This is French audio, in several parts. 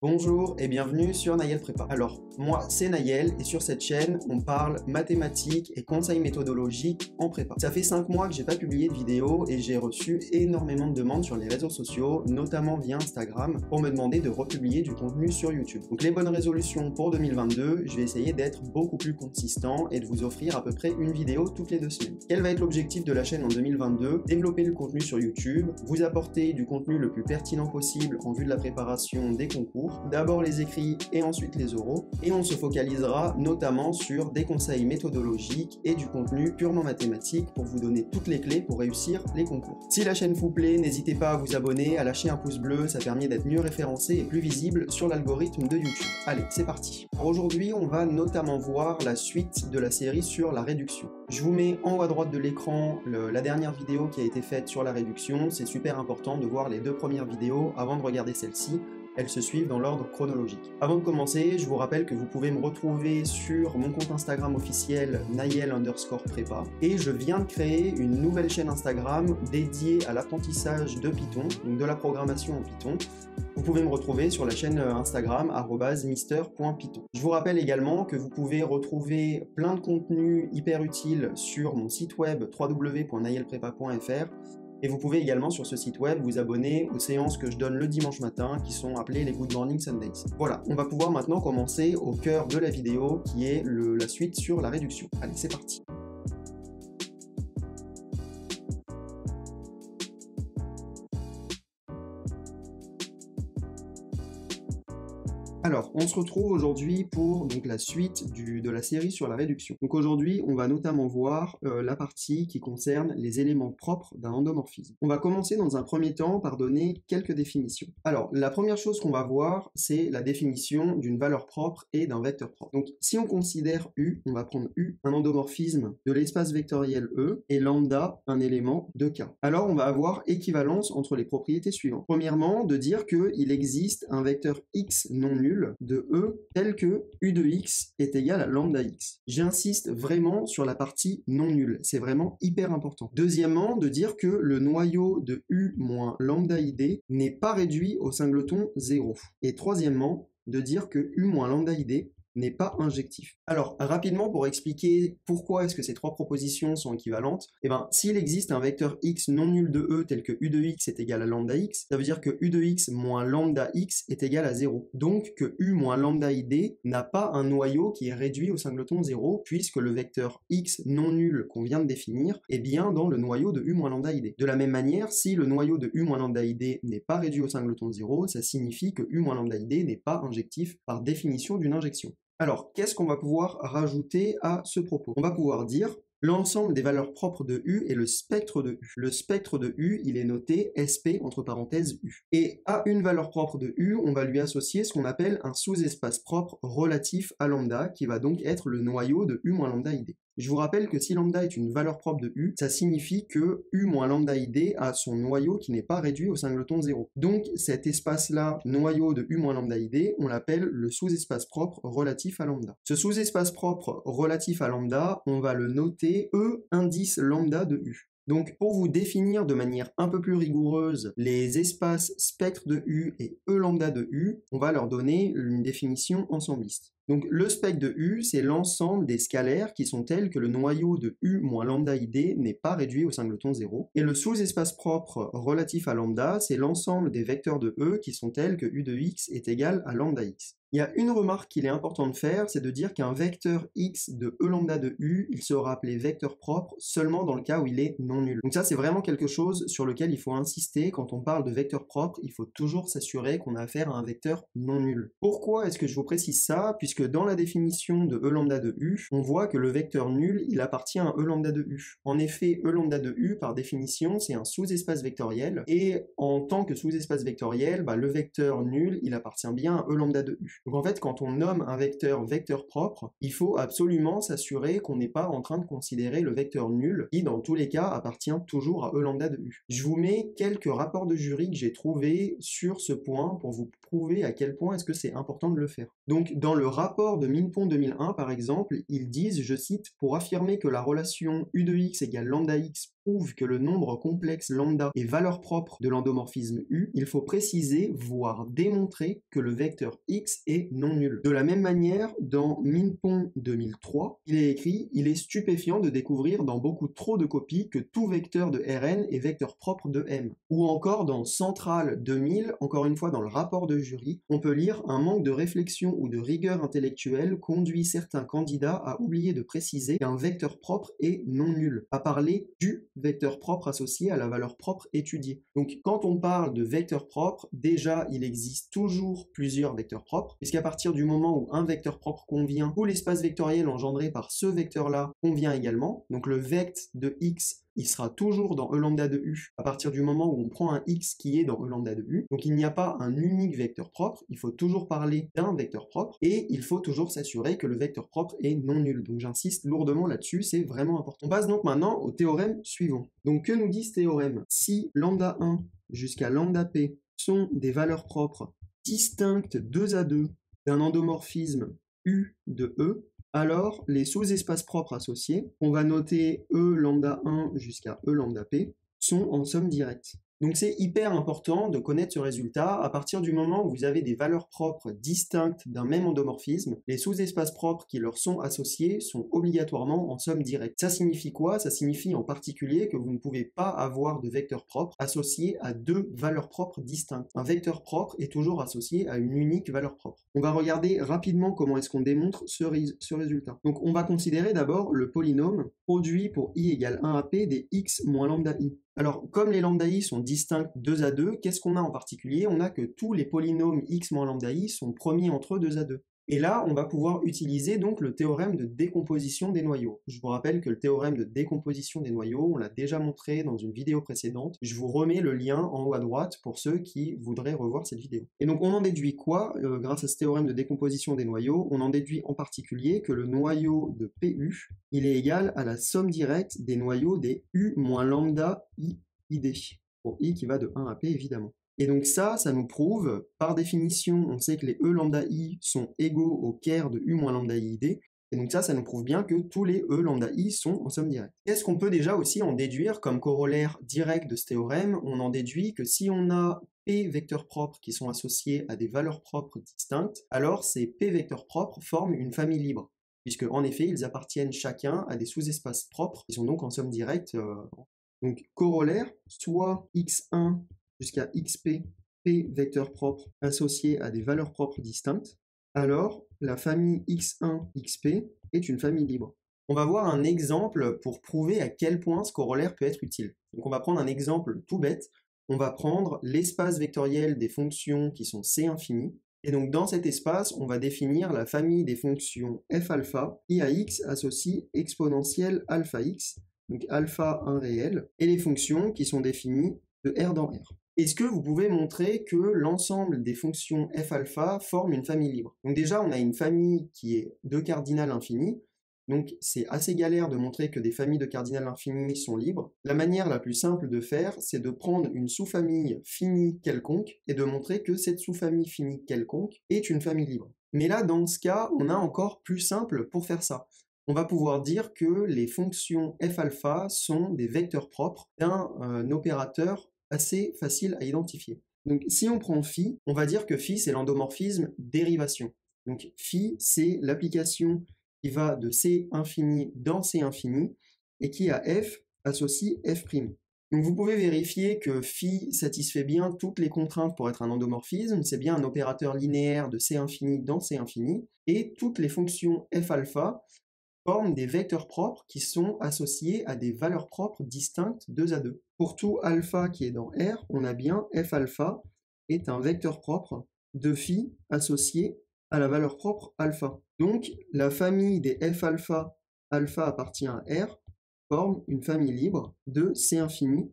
Bonjour et bienvenue sur Nayel Prépa. Alors, moi c'est Nayel et sur cette chaîne, on parle mathématiques et conseils méthodologiques en prépa. Ça fait 5 mois que j'ai pas publié de vidéo et j'ai reçu énormément de demandes sur les réseaux sociaux, notamment via Instagram, pour me demander de republier du contenu sur YouTube. Donc les bonnes résolutions pour 2022, je vais essayer d'être beaucoup plus consistant et de vous offrir à peu près une vidéo toutes les 2 semaines. Quel va être l'objectif de la chaîne en 2022? Développer le contenu sur YouTube, vous apporter du contenu le plus pertinent possible en vue de la préparation des concours, d'abord les écrits et ensuite les oraux, et on se focalisera notamment sur des conseils méthodologiques et du contenu purement mathématique pour vous donner toutes les clés pour réussir les concours. Si la chaîne vous plaît, n'hésitez pas à vous abonner, à lâcher un pouce bleu, ça permet d'être mieux référencé et plus visible sur l'algorithme de YouTube. Allez, c'est parti. Aujourd'hui, on va notamment voir la suite de la série sur la réduction. Je vous mets en haut à droite de l'écran la dernière vidéo qui a été faite sur la réduction. C'est super important de voir les 2 premières vidéos avant de regarder celle-ci. Elles se suivent dans l'ordre chronologique. Avant de commencer, je vous rappelle que vous pouvez me retrouver sur mon compte Instagram officiel Nayel_prépa et je viens de créer une nouvelle chaîne Instagram dédiée à l'apprentissage de Python, donc de la programmation en Python. Vous pouvez me retrouver sur la chaîne Instagram @mister.python. Je vous rappelle également que vous pouvez retrouver plein de contenus hyper utiles sur mon site web www.nayelprepa.fr. Et vous pouvez également sur ce site web vous abonner aux séances que je donne le dimanche matin qui sont appelées les Good Morning Sundays. Voilà, on va pouvoir maintenant commencer au cœur de la vidéo qui est la suite sur la réduction. Allez, c'est parti. Alors, on se retrouve aujourd'hui pour donc, la suite de la série sur la réduction. Donc aujourd'hui, on va notamment voir la partie qui concerne les éléments propres d'un endomorphisme. On va commencer dans un premier temps par donner quelques définitions. Alors, la première chose qu'on va voir, c'est la définition d'une valeur propre et d'un vecteur propre. Donc, si on considère U, on va prendre U, un endomorphisme de l'espace vectoriel E, et lambda, un élément de K. Alors, on va avoir équivalence entre les propriétés suivantes. Premièrement, de dire qu'il existe un vecteur X non nul de E tel que U de X est égal à lambda X. J'insiste vraiment sur la partie non nulle, c'est vraiment hyper important. Deuxièmement, de dire que le noyau de U moins lambda ID n'est pas réduit au singleton 0. Et troisièmement, de dire que U moins lambda ID n'est pas injectif. Alors, rapidement, pour expliquer pourquoi est-ce que ces 3 propositions sont équivalentes, s'il existe un vecteur x non nul de E tel que U de x est égal à lambda x, ça veut dire que U de x moins lambda x est égal à 0. Donc que U moins lambda ID n'a pas un noyau qui est réduit au singleton 0, puisque le vecteur x non nul qu'on vient de définir est bien dans le noyau de U moins lambda ID. De la même manière, si le noyau de U moins lambda ID n'est pas réduit au singleton 0, ça signifie que U moins lambda ID n'est pas injectif par définition d'une injection. Alors, qu'est-ce qu'on va pouvoir rajouter à ce propos? On va pouvoir dire l'ensemble des valeurs propres de U est le spectre de U. Le spectre de U, il est noté SP entre parenthèses U. Et à une valeur propre de U, on va lui associer ce qu'on appelle un sous-espace propre relatif à lambda, qui va donc être le noyau de U moins lambda ID. Je vous rappelle que si lambda est une valeur propre de U, ça signifie que U moins lambda ID a son noyau qui n'est pas réduit au singleton 0. Donc cet espace-là, noyau de U moins lambda ID, on l'appelle le sous-espace propre relatif à lambda. Ce sous-espace propre relatif à lambda, on va le noter E indice lambda de U. Donc, pour vous définir de manière un peu plus rigoureuse les espaces spectre de U et E lambda de U, on va leur donner une définition ensembliste. Donc, le spectre de U, c'est l'ensemble des scalaires qui sont tels que le noyau de U moins lambda ID n'est pas réduit au singleton 0. Et le sous-espace propre relatif à lambda, c'est l'ensemble des vecteurs de E qui sont tels que U de X est égal à lambda X. Il y a une remarque qu'il est important de faire, c'est de dire qu'un vecteur x de E lambda de U, il sera appelé vecteur propre seulement dans le cas où il est non nul. Donc ça, c'est vraiment quelque chose sur lequel il faut insister. Quand on parle de vecteur propre, il faut toujours s'assurer qu'on a affaire à un vecteur non nul. Pourquoi est-ce que je vous précise ça? Puisque dans la définition de E lambda de U, on voit que le vecteur nul, il appartient à E lambda de U. En effet, E lambda de U, par définition, c'est un sous-espace vectoriel, et en tant que sous-espace vectoriel, le vecteur nul, il appartient bien à E lambda de U. Donc en fait, quand on nomme un vecteur propre, il faut absolument s'assurer qu'on n'est pas en train de considérer le vecteur nul, qui dans tous les cas appartient toujours à E lambda de U. Je vous mets quelques rapports de jury que j'ai trouvés sur ce point pour vous prouver à quel point est-ce que c'est important de le faire. Donc dans le rapport de Minpon 2001 par exemple, ils disent, je cite, pour affirmer que la relation U de x égale lambda x prouve que le nombre complexe lambda est valeur propre de l'endomorphisme U, il faut préciser, voire démontrer que le vecteur X est non nul. De la même manière, dans Minpon 2003, il est écrit « Il est stupéfiant de découvrir dans beaucoup trop de copies que tout vecteur de Rn est vecteur propre de M ». Ou encore dans Central 2000, encore une fois dans le rapport de jury, on peut lire « Un manque de réflexion ou de rigueur intellectuelle conduit certains candidats à oublier de préciser qu'un vecteur propre est non nul, à parler du vecteur propre associé à la valeur propre étudiée ». Donc quand on parle de vecteur propre, déjà il existe toujours plusieurs vecteurs propres, puisqu'à partir du moment où un vecteur propre convient, tout l'espace vectoriel engendré par ce vecteur-là convient également. Donc le vect de x, il sera toujours dans E lambda de U à partir du moment où on prend un x qui est dans E lambda de U. Donc il n'y a pas un unique vecteur propre, il faut toujours parler d'un vecteur propre, et il faut toujours s'assurer que le vecteur propre est non nul. Donc j'insiste lourdement là-dessus, c'est vraiment important. On passe donc maintenant au théorème suivant. Donc que nous dit ce théorème? Si lambda 1 jusqu'à lambda p sont des valeurs propres distinctes 2 à 2 d'un endomorphisme U de E, alors les sous-espaces propres associés, on va noter E lambda 1 jusqu'à E lambda p, sont en somme directe. Donc c'est hyper important de connaître ce résultat. À partir du moment où vous avez des valeurs propres distinctes d'un même endomorphisme, les sous-espaces propres qui leur sont associés sont obligatoirement en somme directe. Ça signifie quoi? Ça signifie en particulier que vous ne pouvez pas avoir de vecteur propre associé à deux valeurs propres distinctes. Un vecteur propre est toujours associé à une unique valeur propre. On va regarder rapidement comment est-ce qu'on démontre ce résultat. Donc on va considérer d'abord le polynôme produit pour i égale 1 à p des x moins lambda i. Alors, comme les lambda i sont distincts 2 à 2, qu'est-ce qu'on a en particulier? On a que tous les polynômes x moins lambda i sont premiers entre eux 2 à 2. Et là, on va pouvoir utiliser donc le théorème de décomposition des noyaux. Je vous rappelle que le théorème de décomposition des noyaux, on l'a déjà montré dans une vidéo précédente. Je vous remets le lien en haut à droite pour ceux qui voudraient revoir cette vidéo. Et donc on en déduit quoi grâce à ce théorème de décomposition des noyaux? On en déduit en particulier que le noyau de PU, il est égal à la somme directe des noyaux des U moins lambda I ID. Pour I qui va de 1 à P évidemment. Et donc ça nous prouve, par définition, on sait que les E lambda I sont égaux au caire de U moins lambda I ID, et donc ça nous prouve bien que tous les E lambda I sont en somme directe. Qu'est-ce qu'on peut déjà aussi en déduire comme corollaire direct de ce théorème? On en déduit que si on a P vecteurs propres qui sont associés à des valeurs propres distinctes, alors ces P vecteurs propres forment une famille libre, puisque en effet, ils appartiennent chacun à des sous-espaces propres, qui sont donc en somme directe. Donc corollaire, soit x1 jusqu'à xp, p vecteurs propres associés à des valeurs propres distinctes, alors la famille x1, xp est une famille libre. On va voir un exemple pour prouver à quel point ce corollaire peut être utile. Donc on va prendre un exemple tout bête, on va prendre l'espace vectoriel des fonctions qui sont C infini, et donc dans cet espace, on va définir la famille des fonctions f alpha, i à x associe exponentielle alpha x, donc alpha 1 réel, et les fonctions qui sont définies de R dans R. Est-ce que vous pouvez montrer que l'ensemble des fonctions f alpha forme une famille libre? Donc déjà, on a une famille qui est de cardinal infini, donc c'est assez galère de montrer que des familles de cardinal infini sont libres. La manière la plus simple de faire, c'est de prendre une sous-famille finie quelconque et de montrer que cette sous-famille finie quelconque est une famille libre. Mais là, dans ce cas, on a encore plus simple pour faire ça. On va pouvoir dire que les fonctions f alpha sont des vecteurs propres d'un opérateur assez facile à identifier. Donc si on prend phi, on va dire que phi c'est l'endomorphisme dérivation. Donc phi c'est l'application qui va de C infini dans C infini et qui à f associe f'. Donc vous pouvez vérifier que phi satisfait bien toutes les contraintes pour être un endomorphisme, c'est bien un opérateur linéaire de C infini dans C infini, et toutes les fonctions f alpha forment des vecteurs propres qui sont associés à des valeurs propres distinctes 2 à 2. Pour tout alpha qui est dans R, on a bien f alpha est un vecteur propre de phi associé à la valeur propre alpha. Donc la famille des f alpha, alpha appartient à R, forme une famille libre de C infini,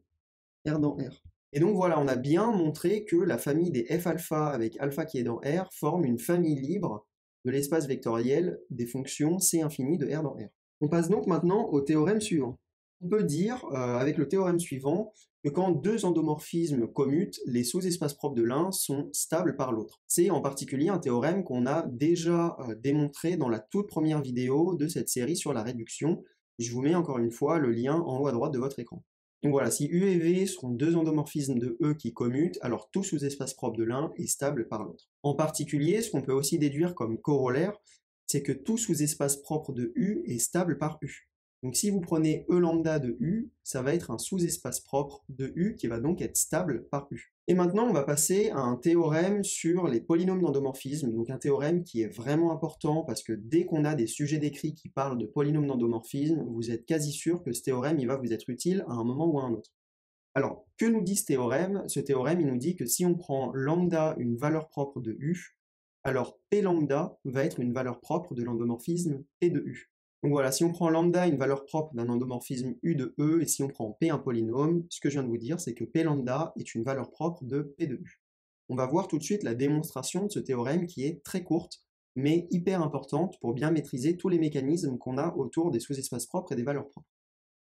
R dans R. Et donc voilà, on a bien montré que la famille des f alpha avec alpha qui est dans R forme une famille libre de l'espace vectoriel des fonctions C infini de R dans R. On passe donc maintenant au théorème suivant. On peut dire, avec le théorème suivant, que quand deux endomorphismes commutent, les sous-espaces propres de l'un sont stables par l'autre. C'est en particulier un théorème qu'on a déjà démontré dans la toute première vidéo de cette série sur la réduction. Je vous mets encore une fois le lien en haut à droite de votre écran. Donc voilà, si U et V sont deux endomorphismes de E qui commutent, alors tout sous-espace propre de l'un est stable par l'autre. En particulier, ce qu'on peut aussi déduire comme corollaire, c'est que tout sous-espace propre de U est stable par U. Donc si vous prenez E lambda de U, ça va être un sous-espace propre de U qui va donc être stable par U. Et maintenant, on va passer à un théorème sur les polynômes d'endomorphisme, donc un théorème qui est vraiment important parce que dès qu'on a des sujets d'écrit qui parlent de polynômes d'endomorphisme, vous êtes quasi sûr que ce théorème il va vous être utile à un moment ou à un autre. Alors, que nous dit ce théorème? Ce théorème, il nous dit que si on prend lambda une valeur propre de U, alors P lambda va être une valeur propre de l'endomorphisme P de U. Donc voilà, si on prend lambda une valeur propre d'un endomorphisme U de E, et si on prend P un polynôme, ce que je viens de vous dire, c'est que P lambda est une valeur propre de P de U. On va voir tout de suite la démonstration de ce théorème qui est très courte, mais hyper importante pour bien maîtriser tous les mécanismes qu'on a autour des sous-espaces propres et des valeurs propres.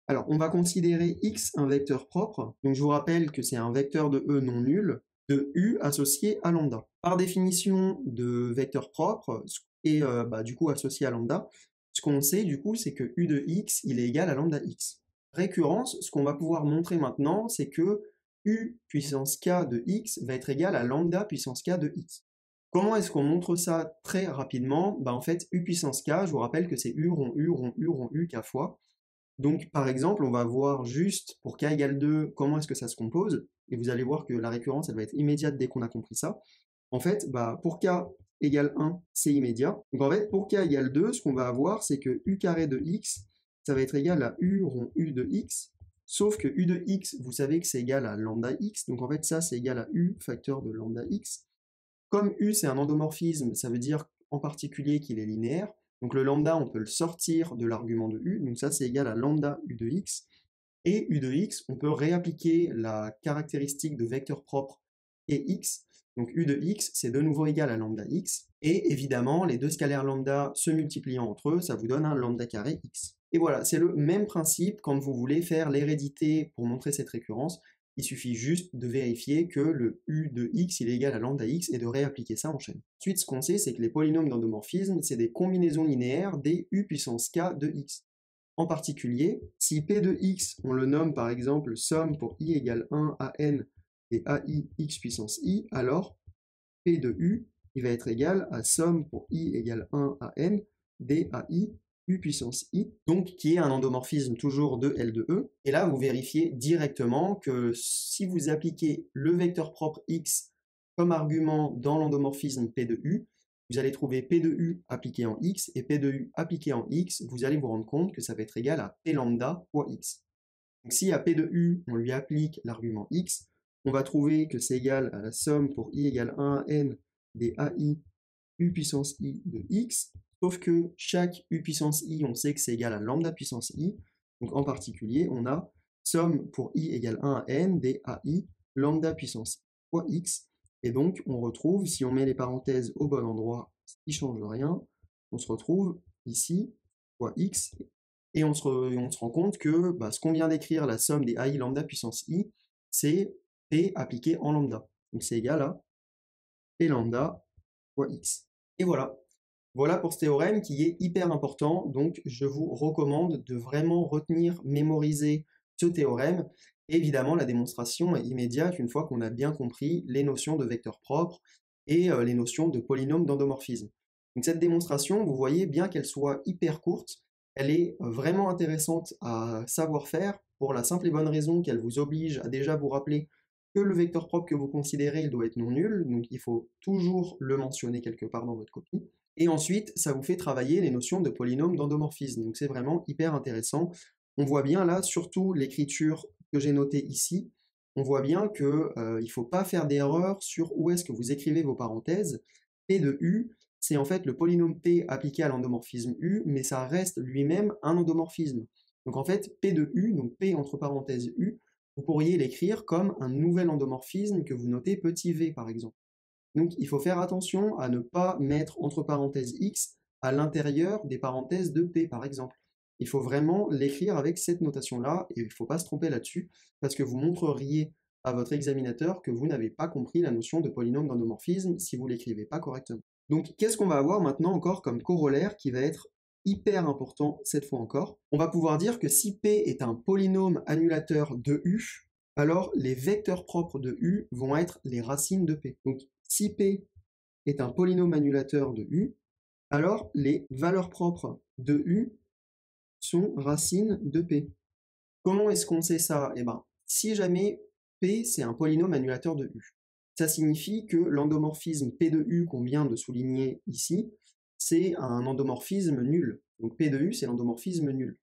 Alors, on va considérer X un vecteur propre, donc je vous rappelle que c'est un vecteur de E non nul, de U associé à lambda. Par définition de vecteur propre, et du coup associé à lambda, ce qu'on sait du coup, c'est que U de X, il est égal à lambda X. Récurrence, ce qu'on va pouvoir montrer maintenant, c'est que U puissance K de X va être égal à lambda puissance K de X. Comment est-ce qu'on montre ça très rapidement? En fait, U puissance K, je vous rappelle que c'est U rond U rond U rond U K fois. Donc, par exemple, on va voir juste pour k égale 2, comment est-ce que ça se compose, et vous allez voir que la récurrence, elle va être immédiate dès qu'on a compris ça. En fait, pour k égale 1, c'est immédiat. Donc en fait, pour k égale 2, ce qu'on va avoir, c'est que u carré de x, ça va être égal à u rond u de x, sauf que u de x, vous savez que c'est égal à lambda x, donc en fait, ça, c'est égal à u facteur de lambda x. Comme u, c'est un endomorphisme, ça veut dire en particulier qu'il est linéaire. Donc le lambda, on peut le sortir de l'argument de u, donc ça c'est égal à lambda u de x. Et u de x, on peut réappliquer la caractéristique de vecteur propre et x. Donc u de x, c'est de nouveau égal à lambda x. Et évidemment, les deux scalaires lambda se multipliant entre eux, ça vous donne un lambda carré x. Et voilà, c'est le même principe quand vous voulez faire l'hérédité pour montrer cette récurrence. Il suffit juste de vérifier que le u de x il est égal à lambda x et de réappliquer ça en chaîne. Ensuite, ce qu'on sait, c'est que les polynômes d'endomorphisme, c'est des combinaisons linéaires des u puissance k de x. En particulier, si p de x, on le nomme par exemple somme pour i égale 1 à n des ai x puissance i, alors p de u, il va être égal à somme pour i égale 1 à n des ai u puissance i, donc qui est un endomorphisme toujours de L de E. Et là, vous vérifiez directement que si vous appliquez le vecteur propre x comme argument dans l'endomorphisme P de U, vous allez trouver P de U appliqué en x, et P de U appliqué en x, vous allez vous rendre compte que ça va être égal à P lambda fois x. Donc si à P de U, on lui applique l'argument x, on va trouver que c'est égal à la somme pour i égale 1 à n des ai u puissance i de x, sauf que chaque u puissance i, on sait que c'est égal à lambda puissance i, donc en particulier, on a somme pour i égale 1 à n des ai lambda puissance i fois x, et donc on retrouve, si on met les parenthèses au bon endroit, ce qui ne change rien, on se retrouve ici, fois x, et on se rend compte que ce qu'on vient d'écrire, la somme des ai lambda puissance i, c'est p appliqué en lambda. Donc c'est égal à p lambda fois x. Et voilà. Voilà pour ce théorème qui est hyper important, donc je vous recommande de vraiment retenir, mémoriser ce théorème. Et évidemment, la démonstration est immédiate une fois qu'on a bien compris les notions de vecteurs propres et les notions de polynômes d'endomorphisme. Donc cette démonstration, vous voyez, bien qu'elle soit hyper courte, elle est vraiment intéressante à savoir faire pour la simple et bonne raison qu'elle vous oblige à déjà vous rappeler que le vecteur propre que vous considérez, il doit être non nul, donc il faut toujours le mentionner quelque part dans votre copie. Et ensuite, ça vous fait travailler les notions de polynômes d'endomorphisme, donc c'est vraiment hyper intéressant. On voit bien là, surtout l'écriture que j'ai notée ici, on voit bien qu'il ne faut pas faire d'erreur sur où est-ce que vous écrivez vos parenthèses. P de U, c'est en fait le polynôme P appliqué à l'endomorphisme U, mais ça reste lui-même un endomorphisme. Donc en fait, P de U, donc P entre parenthèses U, vous pourriez l'écrire comme un nouvel endomorphisme que vous notez petit v par exemple. Donc il faut faire attention à ne pas mettre entre parenthèses x à l'intérieur des parenthèses de p par exemple. Il faut vraiment l'écrire avec cette notation-là, et il ne faut pas se tromper là-dessus, parce que vous montreriez à votre examinateur que vous n'avez pas compris la notion de polynôme d'endomorphisme si vous ne l'écrivez pas correctement. Donc qu'est-ce qu'on va avoir maintenant encore comme corollaire qui va être hyper important cette fois encore. On va pouvoir dire que si P est un polynôme annulateur de U, alors les vecteurs propres de U vont être les racines de P. Donc si P est un polynôme annulateur de U, alors les valeurs propres de U sont racines de P. Comment est-ce qu'on sait ça? Eh bien, si jamais P c'est un polynôme annulateur de U, ça signifie que l'endomorphisme P de U qu'on vient de souligner ici, c'est un endomorphisme nul. Donc P de U, c'est l'endomorphisme nul.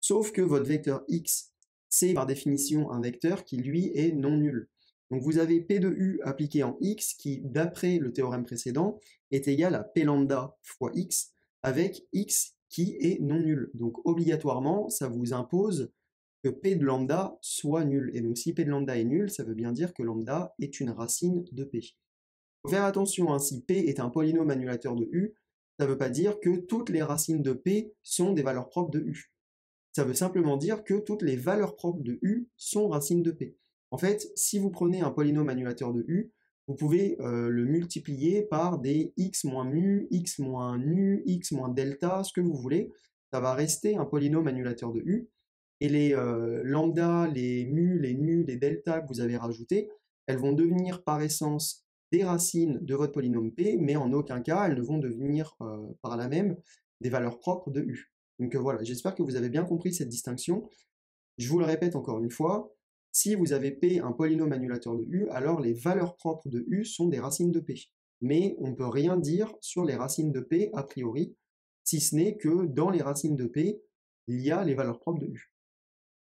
Sauf que votre vecteur X, c'est par définition un vecteur qui, lui, est non nul. Donc vous avez P de U appliqué en X qui, d'après le théorème précédent, est égal à P lambda fois X, avec X qui est non nul. Donc obligatoirement, ça vous impose que P de lambda soit nul. Et donc si P de lambda est nul, ça veut bien dire que lambda est une racine de P. Il faut faire attention, hein, si P est un polynôme annulateur de U, ça ne veut pas dire que toutes les racines de P sont des valeurs propres de U. Ça veut simplement dire que toutes les valeurs propres de U sont racines de P. En fait, si vous prenez un polynôme annulateur de U, vous pouvez le multiplier par des x moins mu, x moins nu, x moins delta, ce que vous voulez. Ça va rester un polynôme annulateur de U. Et les lambda, les mu, les nu, les delta que vous avez rajoutés, elles vont devenir par essence des racines de votre polynôme P, mais en aucun cas elles ne vont devenir par là même des valeurs propres de U. Donc voilà, j'espère que vous avez bien compris cette distinction. Je vous le répète encore une fois, si vous avez P un polynôme annulateur de U, alors les valeurs propres de U sont des racines de P. Mais on ne peut rien dire sur les racines de P a priori, si ce n'est que dans les racines de P, il y a les valeurs propres de U.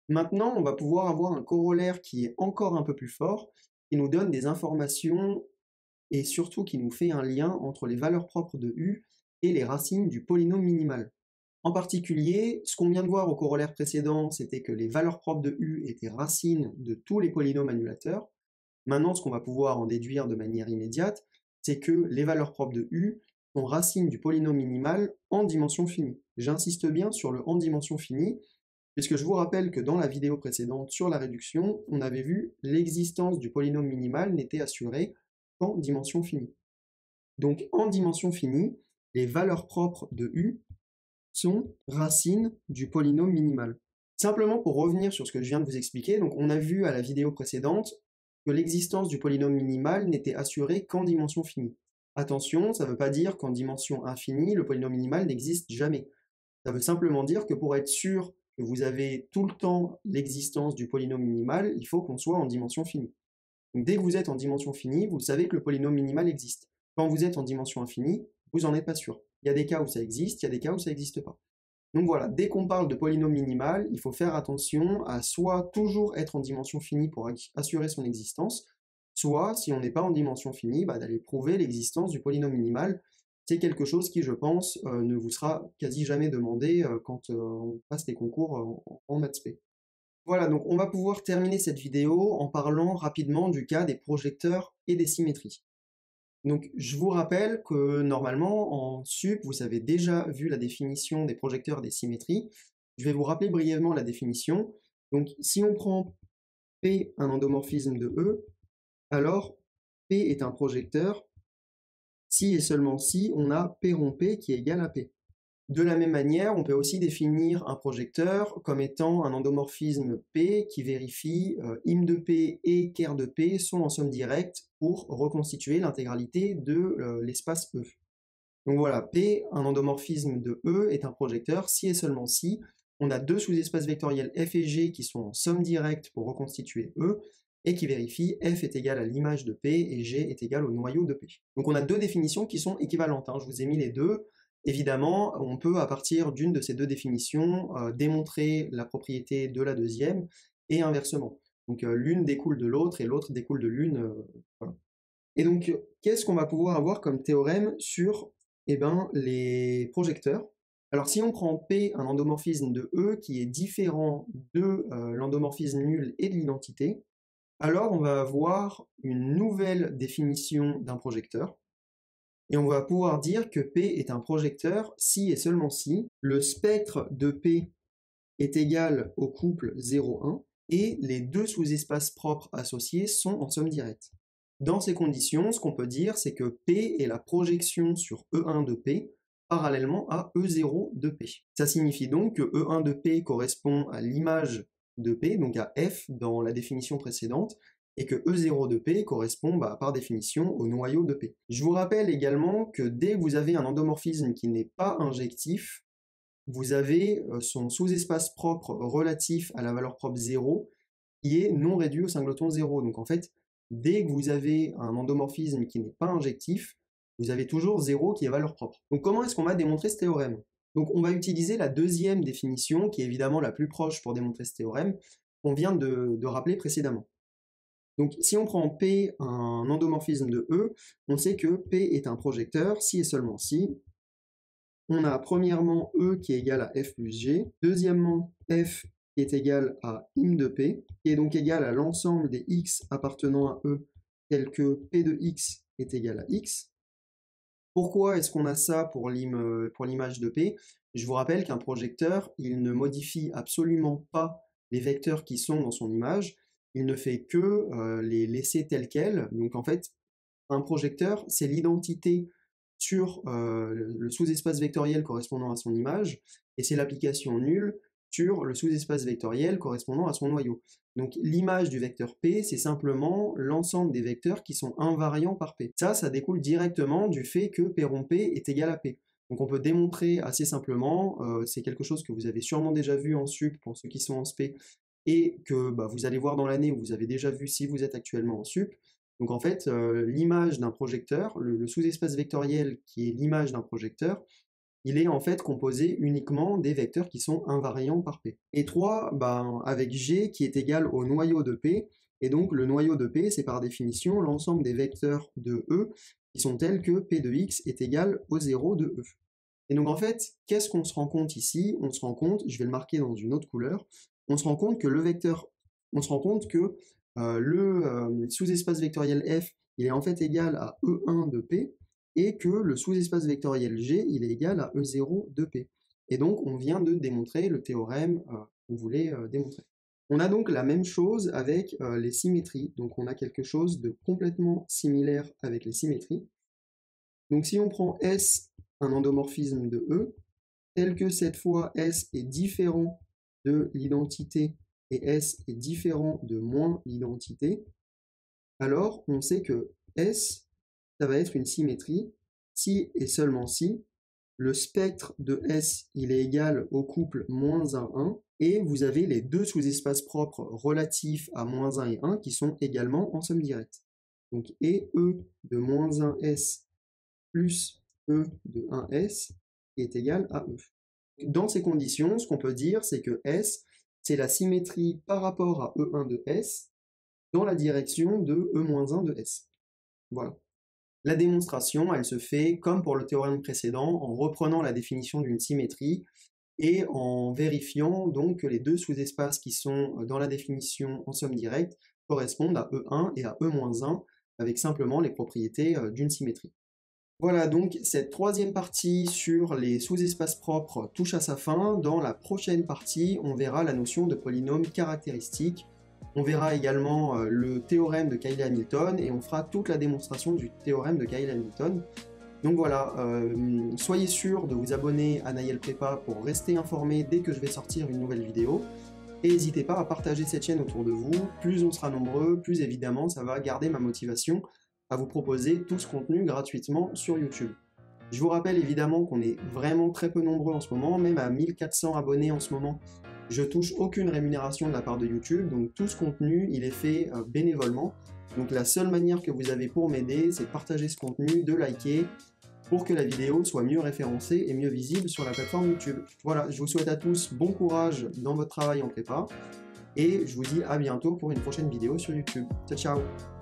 Maintenant, on va pouvoir avoir un corollaire qui est encore un peu plus fort, qui nous donne des informations et surtout qui nous fait un lien entre les valeurs propres de U et les racines du polynôme minimal. En particulier, ce qu'on vient de voir au corollaire précédent, c'était que les valeurs propres de U étaient racines de tous les polynômes annulateurs. Maintenant, ce qu'on va pouvoir en déduire de manière immédiate, c'est que les valeurs propres de U sont racines du polynôme minimal en dimension finie. J'insiste bien sur le en dimension finie, puisque je vous rappelle que dans la vidéo précédente sur la réduction, on avait vu l'existence du polynôme minimal n'était assurée qu'en dimension finie. Donc en dimension finie, les valeurs propres de U sont racines du polynôme minimal. Simplement pour revenir sur ce que je viens de vous expliquer, donc on a vu à la vidéo précédente que l'existence du polynôme minimal n'était assurée qu'en dimension finie. Attention, ça ne veut pas dire qu'en dimension infinie, le polynôme minimal n'existe jamais. Ça veut simplement dire que pour être sûr que vous avez tout le temps l'existence du polynôme minimal, il faut qu'on soit en dimension finie. Donc dès que vous êtes en dimension finie, vous savez que le polynôme minimal existe. Quand vous êtes en dimension infinie, vous n'en êtes pas sûr. Il y a des cas où ça existe, il y a des cas où ça n'existe pas. Donc voilà, dès qu'on parle de polynôme minimal, il faut faire attention à soit toujours être en dimension finie pour assurer son existence, soit, si on n'est pas en dimension finie, d'aller prouver l'existence du polynôme minimal. C'est quelque chose qui, je pense, ne vous sera quasi jamais demandé quand on passe les concours en maths spé. Voilà, donc on va pouvoir terminer cette vidéo en parlant rapidement du cas des projecteurs et des symétries. Donc je vous rappelle que normalement en sup, vous avez déjà vu la définition des projecteurs et des symétries. Je vais vous rappeler brièvement la définition. Donc si on prend P un endomorphisme de E, alors P est un projecteur si et seulement si on a P rond P qui est égal à P. De la même manière, on peut aussi définir un projecteur comme étant un endomorphisme P qui vérifie im de P et ker de P sont en somme directe pour reconstituer l'intégralité de l'espace E. Donc voilà, P, un endomorphisme de E, est un projecteur si et seulement si on a deux sous-espaces vectoriels F et G qui sont en somme directe pour reconstituer E, et qui vérifie F est égal à l'image de P et G est égal au noyau de P. Donc on a deux définitions qui sont équivalentes, hein. Je vous ai mis les deux. Évidemment, on peut, à partir d'une de ces deux définitions, démontrer la propriété de la deuxième, et inversement. Donc l'une découle de l'autre, et l'autre découle de l'une. Voilà. Et donc, qu'est-ce qu'on va pouvoir avoir comme théorème sur les projecteurs? Alors si on prend P un endomorphisme de E qui est différent de l'endomorphisme nul et de l'identité, alors on va avoir une nouvelle définition d'un projecteur, et on va pouvoir dire que P est un projecteur si et seulement si le spectre de P est égal au couple 0,1 et les deux sous-espaces propres associés sont en somme directe. Dans ces conditions, ce qu'on peut dire, c'est que P est la projection sur E1 de P parallèlement à E0 de P. Ça signifie donc que E1 de P correspond à l'image de P, donc à F dans la définition précédente, et que E0 de P correspond par définition au noyau de P. Je vous rappelle également que dès que vous avez un endomorphisme qui n'est pas injectif, vous avez son sous-espace propre relatif à la valeur propre 0 qui est non réduit au singleton 0. Donc en fait, dès que vous avez un endomorphisme qui n'est pas injectif, vous avez toujours 0 qui est valeur propre. Donc comment est-ce qu'on va démontrer ce théorème? Donc on va utiliser la deuxième définition, qui est évidemment la plus proche pour démontrer ce théorème, qu'on vient de rappeler précédemment. Donc si on prend P un endomorphisme de E, on sait que P est un projecteur si et seulement si on a premièrement E qui est égal à F plus G, deuxièmement F qui est égal à im de P, qui est donc égal à l'ensemble des x appartenant à E, tel que P de x est égal à x. Pourquoi est-ce qu'on a ça pour l'image de P? Je vous rappelle qu'un projecteur, il ne modifie absolument pas les vecteurs qui sont dans son image, il ne fait que les laisser tels quels. Donc en fait, un projecteur, c'est l'identité sur le sous-espace vectoriel correspondant à son image, et c'est l'application nulle sur le sous-espace vectoriel correspondant à son noyau. Donc l'image du vecteur P, c'est simplement l'ensemble des vecteurs qui sont invariants par P. Ça découle directement du fait que P rond P est égal à P. Donc on peut démontrer assez simplement, c'est quelque chose que vous avez sûrement déjà vu en sup pour ceux qui sont en spé, et que vous allez voir dans l'année, où vous avez déjà vu si vous êtes actuellement en sup. Donc en fait, l'image d'un projecteur, le sous-espace vectoriel qui est l'image d'un projecteur, il est en fait composé uniquement des vecteurs qui sont invariants par P. Et 3, avec G qui est égal au noyau de P, et donc le noyau de P, c'est par définition l'ensemble des vecteurs de E qui sont tels que P de x est égal au 0 de E. Et donc en fait, qu'est-ce qu'on se rend compte ici? On se rend compte, je vais le marquer dans une autre couleur, on se rend compte que le sous-espace vectoriel F, il est en fait égal à E1 de P, et que le sous-espace vectoriel G, il est égal à E0 de P. Et donc, on vient de démontrer le théorème qu'on voulait démontrer. On a donc la même chose avec les symétries. Donc, on a quelque chose de complètement similaire avec les symétries. Donc, si on prend S, un endomorphisme de E, tel que cette fois S est différent de l'identité et S est différent de moins l'identité, alors on sait que S, ça va être une symétrie si et seulement si le spectre de S il est égal au couple -1, 1, et vous avez les deux sous-espaces propres relatifs à -1 et 1 qui sont également en somme directe. Donc et E de -1S plus E de 1S est égal à E. Dans ces conditions, ce qu'on peut dire, c'est que S, c'est la symétrie par rapport à E1 de S dans la direction de E-1 de S. Voilà. La démonstration, elle se fait comme pour le théorème précédent, en reprenant la définition d'une symétrie et en vérifiant donc que les deux sous-espaces qui sont dans la définition en somme directe correspondent à E1 et à E-1 avec simplement les propriétés d'une symétrie. Voilà, donc cette troisième partie sur les sous-espaces propres touche à sa fin. Dans la prochaine partie, on verra la notion de polynôme caractéristique. On verra également le théorème de Cayley-Hamilton et on fera toute la démonstration du théorème de Cayley-Hamilton. Donc voilà, soyez sûr de vous abonner à Naël Prépa pour rester informé dès que je vais sortir une nouvelle vidéo. Et n'hésitez pas à partager cette chaîne autour de vous. Plus on sera nombreux, plus évidemment ça va garder ma motivation à vous proposer tout ce contenu gratuitement sur YouTube. Je vous rappelle évidemment qu'on est vraiment très peu nombreux en ce moment, même à 1400 abonnés en ce moment. Je touche aucune rémunération de la part de YouTube, donc tout ce contenu, il est fait bénévolement. Donc la seule manière que vous avez pour m'aider, c'est de partager ce contenu, de liker, pour que la vidéo soit mieux référencée et mieux visible sur la plateforme YouTube. Voilà, je vous souhaite à tous bon courage dans votre travail en prépa, et je vous dis à bientôt pour une prochaine vidéo sur YouTube. Ciao, ciao!